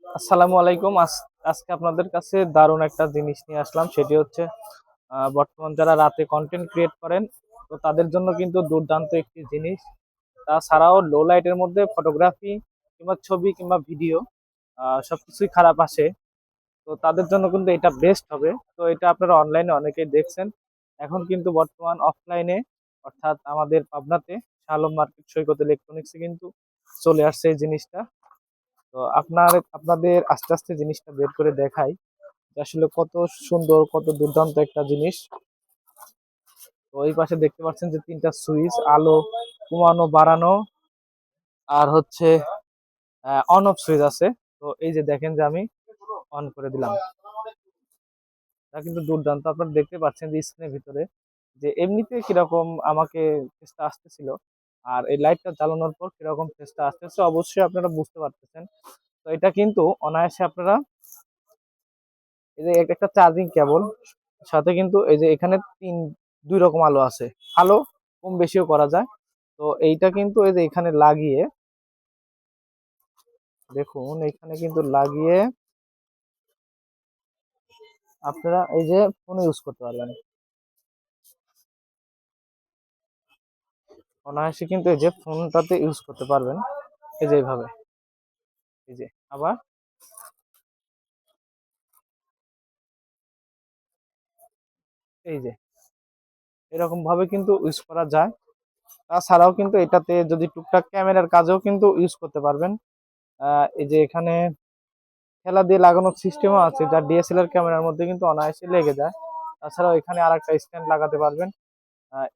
আসসালামু আলাইকুম। আজকে আপনাদের কাছে দারুণ একটা জিনিস নিয়ে আসলাম, সেটি হচ্ছে বর্তমান যারা রাতে কন্টেন্ট ক্রিয়েট করেন, তো তাদের জন্য কিন্তু দুর্দান্ত একটি জিনিস। তাছাড়াও লো লাইটের মধ্যে ফটোগ্রাফি কিংবা ছবি কিংবা ভিডিও সবকিছুই খারাপ আসে, তো তাদের জন্য কিন্তু এটা বেস্ট হবে। তো এটা আপনারা অনলাইনে অনেকেই দেখছেন, এখন কিন্তু বর্তমান অফলাইনে অর্থাৎ আমাদের পাবনাতে শালম মার্কেট সৈকত ইলেকট্রনিক্সে কিন্তু চলে আসছে এই জিনিসটা। তো আপনাদের আস্তে আস্তে জিনিসটা বের করে দেখাই যে আসলে কত সুন্দর, কত দুর্দান্ত একটা জিনিস। তো এই পাশে দেখতে পাচ্ছেন যে তিনটা সুইচ, আলো কমানো বাড়ানো আর হচ্ছে অন অফ সুইচ আছে। তো এই যে দেখেন যে আমি অন করে দিলাম, তা কিন্তু দুর্দান্ত। আপনারা দেখতে পাচ্ছেন যে স্ক্রিনের ভিতরে যে এমনিতে কিরকম আমাকে ফেসটা আসতেছিল, আর এই লাইটটা জ্বালানোর পর কিরকম ফেসটা আসতেছে অবশ্যই আপনারা বুঝতে পারতেছেন। তো এটা কিন্তু অনায়াসে আপনারা, এই যে একটা চার্জিং কেবল, সাথে কিন্তু এই যে এখানে দুই রকম আলো আছে, আলো কম বেশিও করা যায়। তো এইটা কিন্তু এই যে এখানে লাগিয়ে, দেখুন এখানে কিন্তু লাগিয়ে আপনারা এই যে ফোন ইউজ করতে পারবেন অনায়াসে, কিন্তু এই যে ফোনটাতে ইউজ করতে পারবেন এই যে এইভাবে। এই যে আবার এই যে এরকম ভাবে কিন্তু ইউজ করা যায়। তাছাড়াও কিন্তু এটাতে যদি টুকটাক ক্যামেরার কাজেও কিন্তু ইউজ করতে পারবেন। এই যে এখানে খেলা দিয়ে লাগানোর সিস্টেমও আছে, যা ডিএসএলআর ক্যামেরার মধ্যে কিন্তু অনায়াসে লেগে যায়। তাছাড়াও এখানে আর একটা স্ট্যান্ড লাগাতে পারবেন।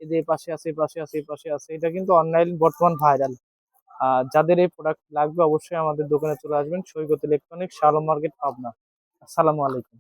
এই যে এই পাশে আছে, এই পাশে আছে, এই পাশে আছে, এটা কিন্তু অনলাইন বর্তমান ভাইরাল। যাদের এই প্রোডাক্ট লাগবে অবশ্যই আমাদের দোকানে চলে আসবেন, সৈকত ইলেকট্রনিক্স, শালম মার্কেট, পাবনা। আসসালামু আলাইকুম।